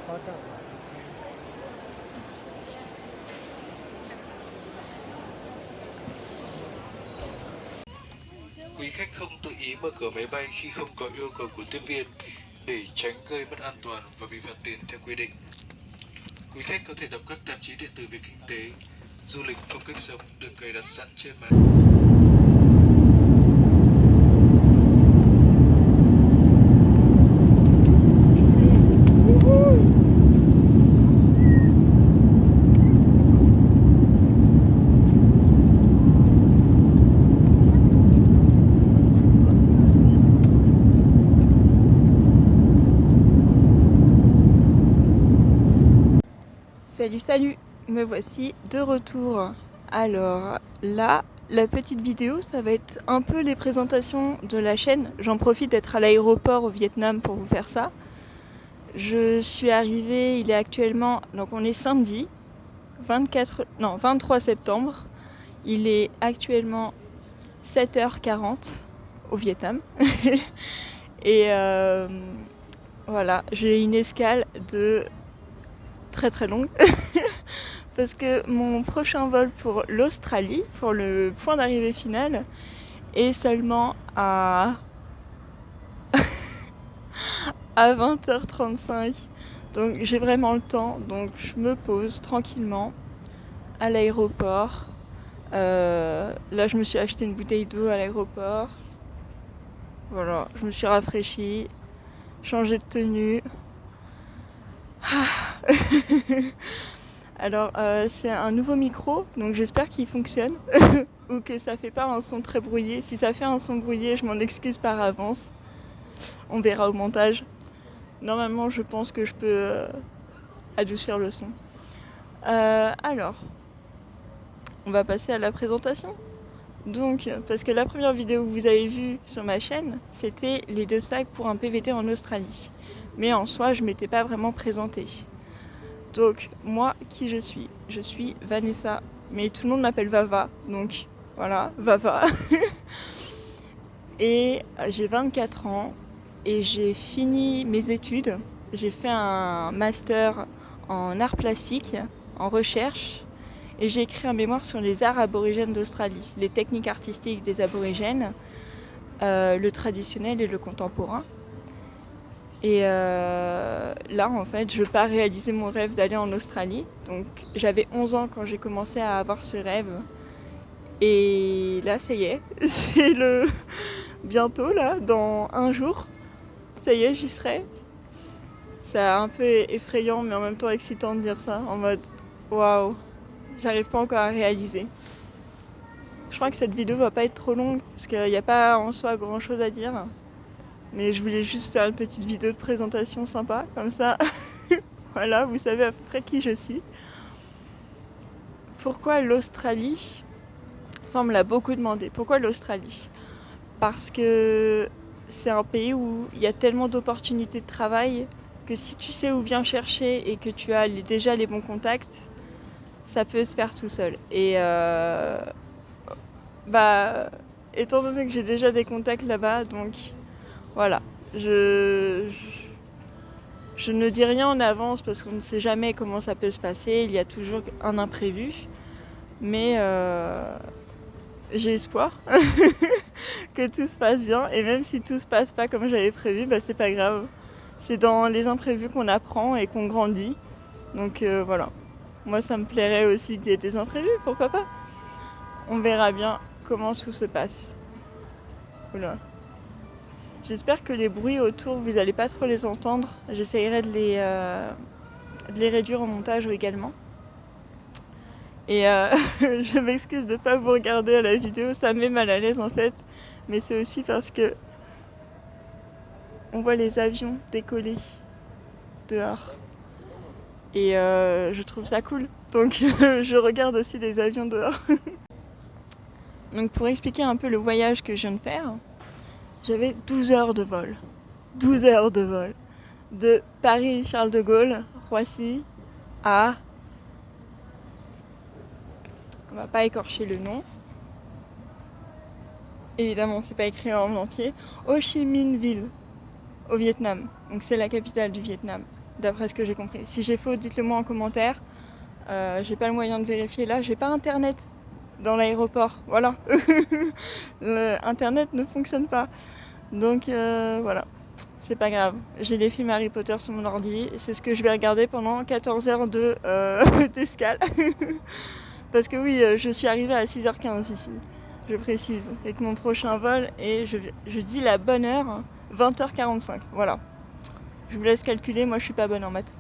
Quý khách không tự ý mở cửa máy bay khi không có yêu cầu của tiếp viên để tránh gây mất an toàn và bị phạt tiền theo quy định. Quý khách có thể đọc các tạp chí điện tử về kinh tế, du lịch, phong cách sống được cài đặt sẵn trên màn. Salut, salut, me voici de retour. Alors là, la petite vidéo, ça va être un peu les présentations de la chaîne. J'en profite d'être à l'aéroport au Vietnam pour vous faire ça. Je suis arrivée, il est actuellement, donc on est samedi, 23 septembre. Il est actuellement 7h40 au Vietnam. Et voilà, j'ai une escale de très très longue. Parce que mon prochain vol pour l'Australie, pour le point d'arrivée final, est seulement à 20h35. Donc j'ai vraiment le temps, donc je me pose tranquillement à l'aéroport. Là je me suis acheté une bouteille d'eau à l'aéroport. Voilà, je me suis rafraîchie, changé de tenue. Alors c'est un nouveau micro, donc j'espère qu'il fonctionne ou que ça fait pas un son très brouillé. Si ça fait un son brouillé, je m'en excuse par avance. On verra au montage. Normalement, je pense que je peux adoucir le son. Alors, on va passer à la présentation. Donc, parce que la première vidéo que vous avez vue sur ma chaîne, c'était les 2 sacs pour un PVT en Australie. Mais en soi, je m'étais pas vraiment présentée. Donc, moi, qui je suis? Je suis Vanessa, mais tout le monde m'appelle Vava, donc voilà, Vava. Et j'ai 24 ans et j'ai fini mes études. J'ai fait un master en arts plastiques, en recherche, et j'ai écrit un mémoire sur les arts aborigènes d'Australie, les techniques artistiques des aborigènes, le traditionnel et le contemporain. Et là, en fait, je pars réaliser mon rêve d'aller en Australie. Donc, j'avais 11 ans quand j'ai commencé à avoir ce rêve. Et là, ça y est, c'est le bientôt, là, dans un jour. Ça y est, j'y serai. C'est un peu effrayant, mais en même temps excitant de dire ça. En mode, waouh, j'arrive pas encore à réaliser. Je crois que cette vidéo va pas être trop longue, parce qu'il n'y a pas en soi grand chose à dire. Mais je voulais juste faire une petite vidéo de présentation sympa, comme ça. Voilà, vous savez à peu près qui je suis. Pourquoi l'Australie? Ça, on me l'a beaucoup demandé. Pourquoi l'Australie? Parce que c'est un pays où il y a tellement d'opportunités de travail que si tu sais où bien chercher et que tu as déjà les bons contacts, ça peut se faire tout seul. Et étant donné que j'ai déjà des contacts là-bas, donc voilà. Je ne dis rien en avance parce qu'on ne sait jamais comment ça peut se passer. Il y a toujours un imprévu. Mais j'ai espoir que tout se passe bien. Et même si tout se passe pas comme j'avais prévu, c'est pas grave. C'est dans les imprévus qu'on apprend et qu'on grandit. Donc voilà. Moi, ça me plairait aussi qu'il y ait des imprévus, pourquoi pas. On verra bien comment tout se passe. Oula. J'espère que les bruits autour, vous n'allez pas trop les entendre. J'essayerai de les réduire au montage également. Et je m'excuse de ne pas vous regarder à la vidéo, ça me met mal à l'aise en fait. Mais c'est aussi parce que on voit les avions décoller dehors. Et je trouve ça cool. Donc je regarde aussi les avions dehors. Donc pour expliquer un peu le voyage que je viens de faire, j'avais 12 heures de vol. 12 heures de vol. De Paris-Charles de Gaulle, Roissy, à... On va pas écorcher le nom. Évidemment, c'est pas écrit en entier. Ho Chi Minh Ville, au Vietnam. Donc c'est la capitale du Vietnam. d'après ce que j'ai compris. Si j'ai faux, dites-le moi en commentaire. J'ai pas le moyen de vérifier là, j'ai pas internet dans l'aéroport, voilà. Internet ne fonctionne pas. Donc voilà, c'est pas grave. J'ai les films Harry Potter sur mon ordi, c'est ce que je vais regarder pendant 14 heures d'escale. Parce que oui, je suis arrivée à 6h15 ici, je précise, avec mon prochain vol, et je dis la bonne heure, 20h45, voilà. Je vous laisse calculer, moi je suis pas bonne en maths.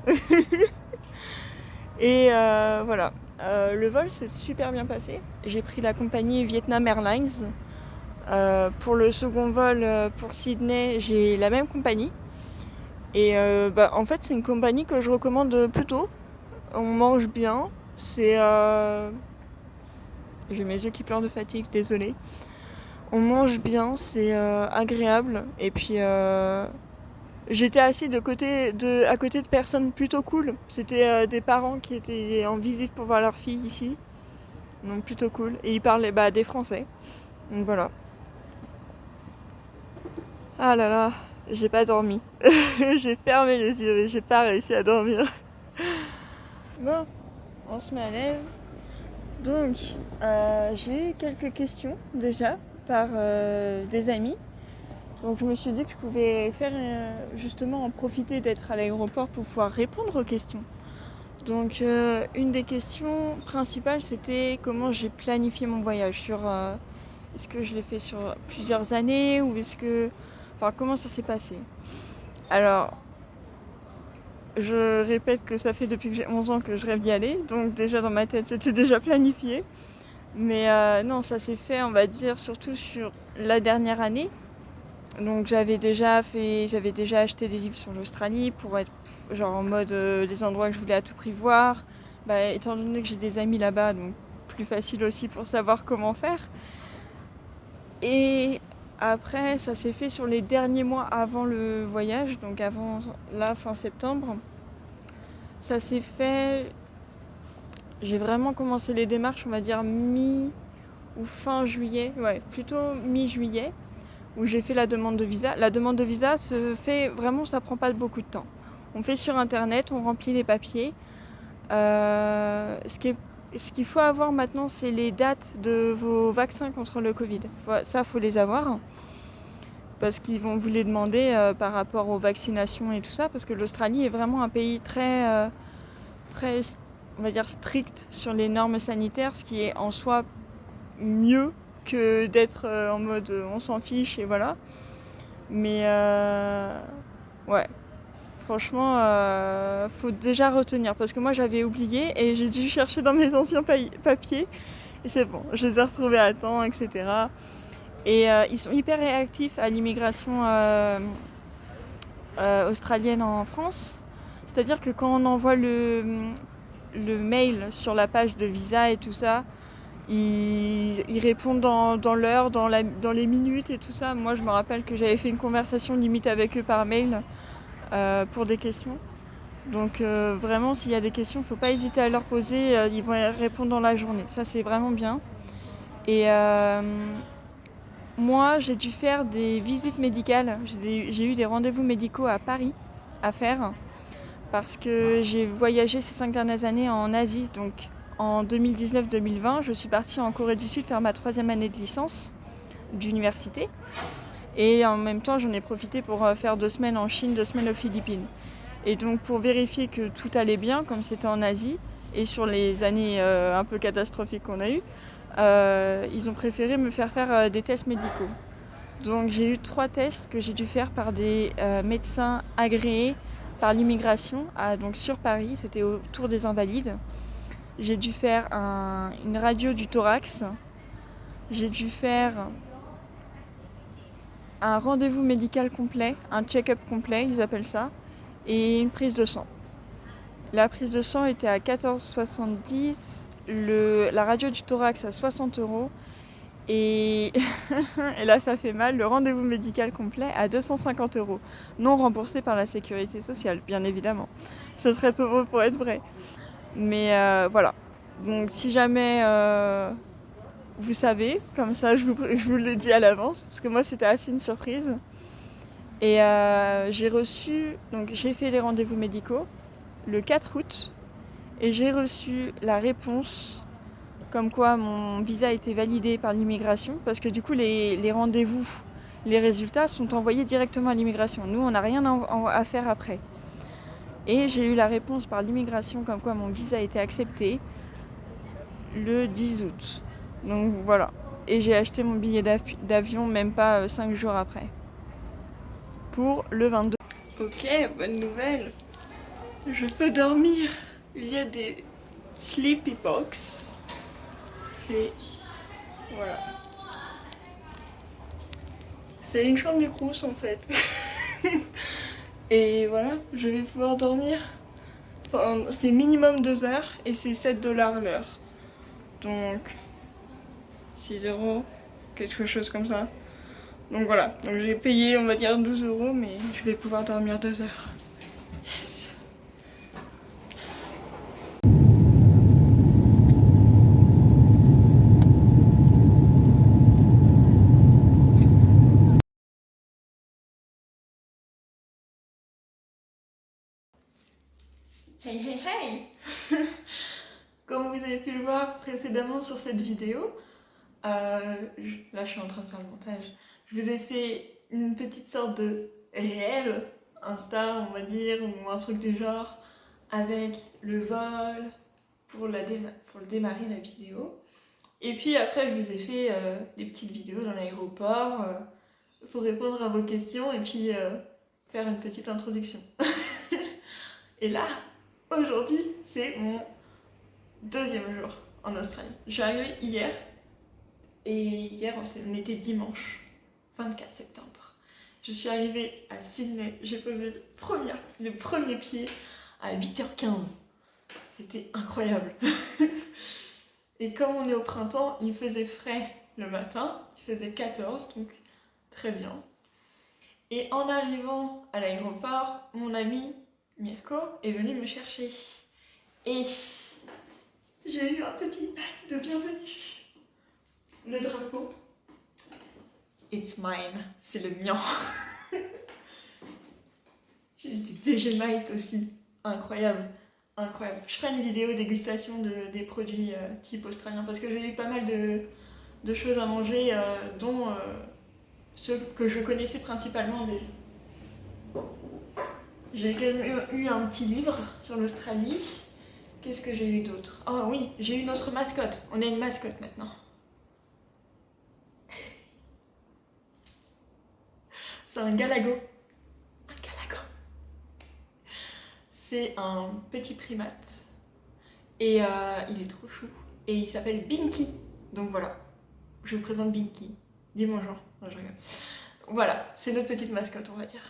Et voilà, le vol s'est super bien passé. J'ai pris la compagnie Vietnam Airlines. Pour le second vol pour Sydney, j'ai la même compagnie. Et en fait, c'est une compagnie que je recommande plutôt. On mange bien. C'est... J'ai mes yeux qui pleurent de fatigue, désolée. On mange bien, c'est agréable. Et puis... J'étais assise à côté de personnes plutôt cool. C'était des parents qui étaient en visite pour voir leur fille ici. Donc plutôt cool. Et ils parlaient des Français. Donc voilà. Ah là là, j'ai pas dormi. J'ai fermé les yeux et j'ai pas réussi à dormir. Bon, on se met à l'aise. Donc, j'ai eu quelques questions déjà par des amis. Donc je me suis dit que je pouvais faire justement en profiter d'être à l'aéroport pour pouvoir répondre aux questions. Donc une des questions principales, c'était comment j'ai planifié mon voyage. Est-ce que je l'ai fait sur plusieurs années ou comment ça s'est passé. Alors, je répète que ça fait depuis que j'ai 11 ans que je rêve d'y aller, donc déjà dans ma tête c'était déjà planifié. Mais non, ça s'est fait, on va dire, surtout sur la dernière année. Donc j'avais déjà acheté des livres sur l'Australie pour être genre en mode des endroits que je voulais à tout prix voir. Étant donné que j'ai des amis là-bas, donc plus facile aussi pour savoir comment faire. Et après, ça s'est fait sur les derniers mois avant le voyage, donc avant la fin septembre. Ça s'est fait... J'ai vraiment commencé les démarches, on va dire mi ou fin juillet, ouais, plutôt mi-juillet, où j'ai fait la demande de visa. La demande de visa se fait vraiment, ça prend pas beaucoup de temps. On fait sur internet, on remplit les papiers. Ce qu'il faut avoir maintenant, c'est les dates de vos vaccins contre le Covid. Ça, faut les avoir. Parce qu'ils vont vous les demander par rapport aux vaccinations et tout ça, parce que l'Australie est vraiment un pays très, très, on va dire, strict sur les normes sanitaires, ce qui est en soi mieux que d'être en mode on s'en fiche et voilà. Mais ouais, franchement, faut déjà retenir, parce que moi j'avais oublié et j'ai dû chercher dans mes anciens papiers, et c'est bon, je les ai retrouvés à temps, etc. Et ils sont hyper réactifs à l'immigration australienne en France. C'est-à-dire que quand on envoie le mail sur la page de visa et tout ça, ils répondent dans l'heure, dans les minutes et tout ça. Moi, je me rappelle que j'avais fait une conversation limite avec eux par mail pour des questions. Donc vraiment, s'il y a des questions, faut pas hésiter à leur poser. Ils vont répondre dans la journée. Ça, c'est vraiment bien. Et moi, j'ai dû faire des visites médicales. J'ai eu des rendez-vous médicaux à Paris à faire, parce que j'ai voyagé ces 5 dernières années en Asie. Donc en 2019-2020, je suis partie en Corée du Sud faire ma 3e année de licence d'université. Et en même temps, j'en ai profité pour faire 2 semaines en Chine, 2 semaines aux Philippines. Et donc pour vérifier que tout allait bien, comme c'était en Asie, et sur les années un peu catastrophiques qu'on a eues, ils ont préféré me faire des tests médicaux. Donc j'ai eu 3 tests que j'ai dû faire par des médecins agréés par l'immigration, donc sur Paris, c'était au Tour des Invalides. J'ai dû faire une radio du thorax. J'ai dû faire un rendez-vous médical complet, un check-up complet, ils appellent ça, et une prise de sang. La prise de sang était à 14,70, la radio du thorax à 60 €, et, et là ça fait mal, le rendez-vous médical complet à 250 €, non remboursé par la sécurité sociale, bien évidemment. Ce serait trop beau pour être vrai. Mais voilà. Donc si jamais vous savez, comme ça je vous le dis à l'avance, parce que moi c'était assez une surprise. Et j'ai fait les rendez-vous médicaux le 4 août et j'ai reçu la réponse comme quoi mon visa a été validé par l'immigration parce que du coup les rendez-vous, les résultats sont envoyés directement à l'immigration. Nous, on n'a rien à faire après. Et j'ai eu la réponse par l'immigration comme quoi mon visa a été accepté le 10 août. Donc voilà. Et j'ai acheté mon billet d'avion même pas 5 jours après. Pour le 22. Ok, bonne nouvelle. Je peux dormir. Il y a des sleepy box. C'est... Voilà. C'est une chambre du Crous en fait. Et voilà, je vais pouvoir dormir. C'est minimum 2 heures et c'est 7 $ l'heure. Donc 6 €, quelque chose comme ça. Donc voilà, donc j'ai payé on va dire 12 €, mais je vais pouvoir dormir 2 heures. Yes. Hey hey hey. Comme vous avez pu le voir précédemment sur cette vidéo, là je suis en train de faire le montage, je vous ai fait une petite sorte de réel Insta on va dire, ou un truc du genre, avec le vol pour le démarrer la vidéo. Et puis après je vous ai fait des petites vidéos dans l'aéroport pour répondre à vos questions et puis faire une petite introduction. Et là, aujourd'hui, c'est mon 2e jour en Australie. Je suis arrivée hier, et hier on était dimanche 24 septembre. Je suis arrivée à Sydney, j'ai posé le premier pied à 8h15. C'était incroyable. Et comme on est au printemps, il faisait frais le matin, il faisait 14, donc très bien. Et en arrivant à l'aéroport, mon ami Mirko est venu me chercher. Et j'ai eu un petit bac de bienvenue. Le drapeau. It's mine. C'est le mien. J'ai eu du Vegemite aussi. Incroyable. Incroyable. Je ferai une vidéo dégustation des produits type australien parce que j'ai eu pas mal de choses à manger, dont ceux que je connaissais principalement déjà. J'ai eu un petit livre sur l'Australie. Qu'est-ce que j'ai eu d'autre? Ah oui, j'ai eu notre mascotte. On a une mascotte maintenant. C'est un galago. Un galago. C'est un petit primate. Et il est trop chou. Et il s'appelle Binky. Donc voilà, je vous présente Binky. Dis bonjour. Non, je rigole. Voilà, c'est notre petite mascotte, on va dire.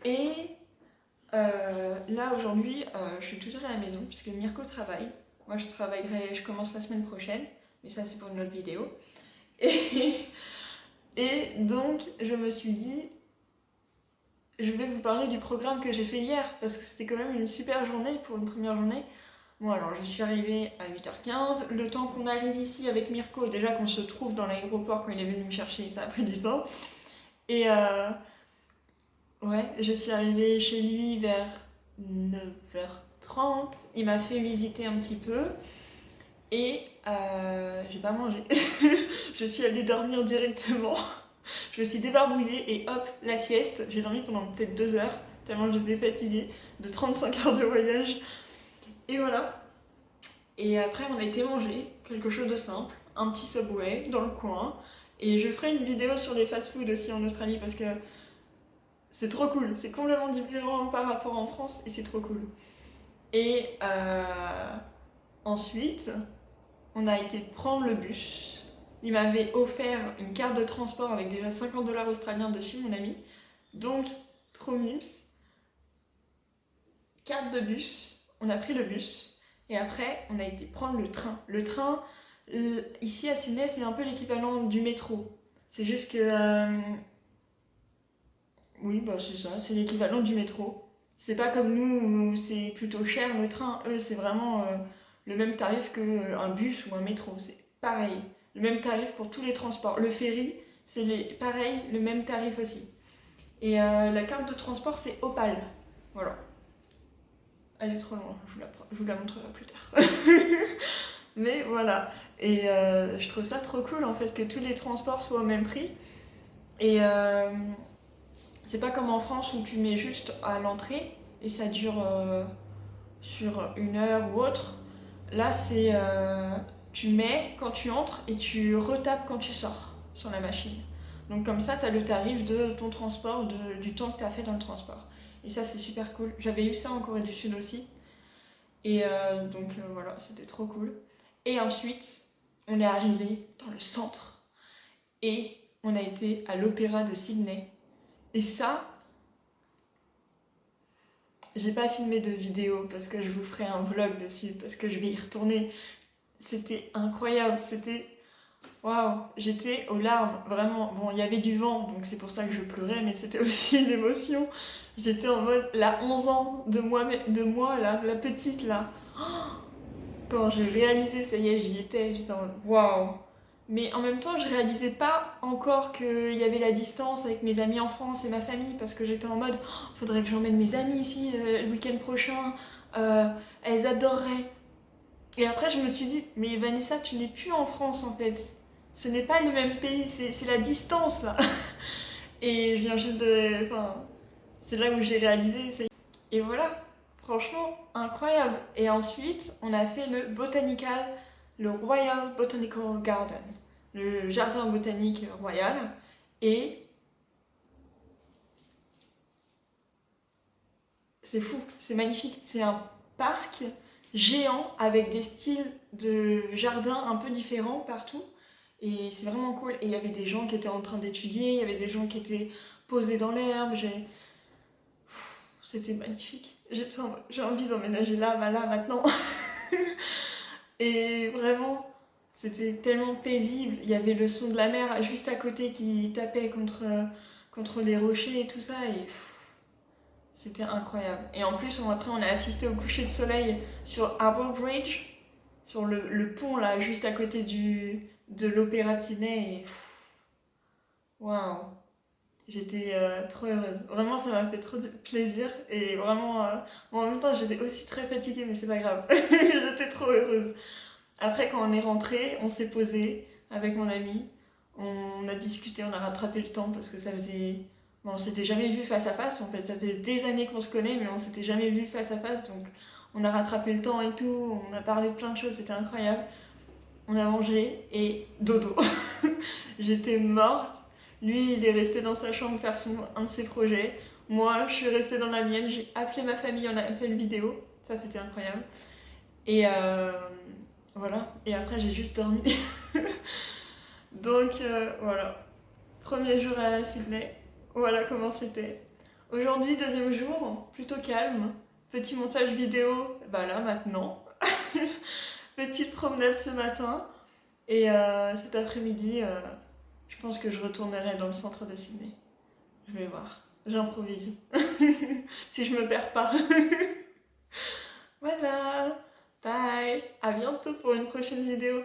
Et là, aujourd'hui, je suis toute seule à la maison puisque Mirko travaille. Moi, je commence la semaine prochaine. Mais ça, c'est pour une autre vidéo. Et donc, je me suis dit, je vais vous parler du programme que j'ai fait hier, parce que c'était quand même une super journée pour une première journée. Bon, alors je suis arrivée à 8h15, le temps qu'on arrive ici avec Mirko, déjà qu'on se trouve dans l'aéroport quand il est venu me chercher, ça a pris du temps. Et ouais, je suis arrivée chez lui vers 9h30, il m'a fait visiter un petit peu, et j'ai pas mangé. Je suis allée dormir directement. Je me suis débarbouillée et hop, la sieste. J'ai dormi pendant peut-être 2 heures, tellement j'étais fatiguée de 35 heures de voyage. Et voilà. Et après, on a été manger quelque chose de simple, un petit Subway dans le coin. Et je ferai une vidéo sur les fast-food aussi en Australie parce que c'est trop cool. C'est complètement différent par rapport en France et c'est trop cool. Et ensuite, on a été prendre le bus. Il m'avait offert une carte de transport avec déjà 50 $ australiens dessus, mon ami. Donc, trop mimes. Carte de bus. On a pris le bus. Et après, on a été prendre le train. Le train, ici à Sydney, c'est un peu l'équivalent du métro. C'est juste que... oui, bah c'est ça, c'est l'équivalent du métro. C'est pas comme nous où c'est plutôt cher le train. Eux, c'est vraiment le même tarif qu'un bus ou un métro. C'est pareil. Le même tarif pour tous les transports. Le ferry, c'est pareil, le même tarif aussi. Et la carte de transport, c'est Opal. Voilà. Elle est trop loin, je vous la montrerai plus tard. Mais voilà. Et je trouve ça trop cool en fait que tous les transports soient au même prix. Et c'est pas comme en France où tu mets juste à l'entrée et ça dure sur 1 heure ou autre. Là, c'est tu mets quand tu entres et tu retapes quand tu sors sur la machine. Donc comme ça, tu as le tarif de ton transport, du temps que tu as fait dans le transport. Et ça, c'est super cool. J'avais eu ça en Corée du Sud aussi. Et donc voilà, c'était trop cool. Et ensuite, on est arrivé dans le centre. Et on a été à l'Opéra de Sydney. Et ça, j'ai pas filmé de vidéo parce que je vous ferai un vlog dessus, parce que je vais y retourner. C'était incroyable, c'était... Waouh, j'étais aux larmes, vraiment. Bon, il y avait du vent, donc c'est pour ça que je pleurais, mais c'était aussi l'émotion. J'étais en mode, la 11 ans de moi là, la petite là. Quand j'ai réalisé, ça y est, j'y étais, j'étais en mode, waouh. Mais en même temps, je réalisais pas encore qu'il y avait la distance avec mes amis en France et ma famille, parce que j'étais en mode, oh, faudrait que j'emmène mes amis ici le week-end prochain, elles adoreraient. Et après, je me suis dit, mais Vanessa, tu n'es plus en France en fait. Ce n'est pas le même pays, c'est la distance là. Et je viens juste de. Enfin, c'est là où j'ai réalisé. Et voilà, franchement, incroyable. Et ensuite, on a fait le Royal Botanical Garden, le jardin botanique royal. Et c'est fou, c'est magnifique. C'est un parc géant avec des styles de jardin un peu différents partout. Et c'est vraiment cool. Et il y avait des gens qui étaient en train d'étudier, il y avait des gens qui étaient posés dans l'herbe. C'était magnifique. J'ai envie d'emménager là, maintenant. Et vraiment, c'était tellement paisible. Il y avait le son de la mer juste à côté qui tapait contre les rochers et tout ça. Et c'était incroyable. Et en plus, après, on a assisté au coucher de soleil sur Harbour Bridge, sur le pont là, juste à côté de l'Opéra de Sydney. Et waouh! J'étais trop heureuse. Vraiment, ça m'a fait trop de plaisir. Et vraiment, en même temps, j'étais aussi très fatiguée, mais c'est pas grave. J'étais trop heureuse. Après, quand on est rentré, on s'est posé avec mon ami. On a discuté, on a rattrapé le temps parce que ça faisait. Bon, on s'était jamais vu face à face. En fait, ça fait des années qu'on se connaît, mais on s'était jamais vu face à face. Donc, on a rattrapé le temps et tout. On a parlé de plein de choses. C'était incroyable. On a mangé et dodo. J'étais morte. Lui, il est resté dans sa chambre faire un de ses projets. Moi, je suis restée dans la mienne. J'ai appelé ma famille en appel vidéo. Ça, c'était incroyable. Et voilà. Et après, j'ai juste dormi. Donc, voilà. Premier jour à Sydney. Voilà comment c'était. Aujourd'hui, deuxième jour, plutôt calme. Petit montage vidéo, bah là, maintenant. Petite promenade ce matin. Et cet après-midi, je pense que je retournerai dans le centre de Sydney. Je vais voir. J'improvise. Si je me perds pas. Voilà. Bye. À bientôt pour une prochaine vidéo.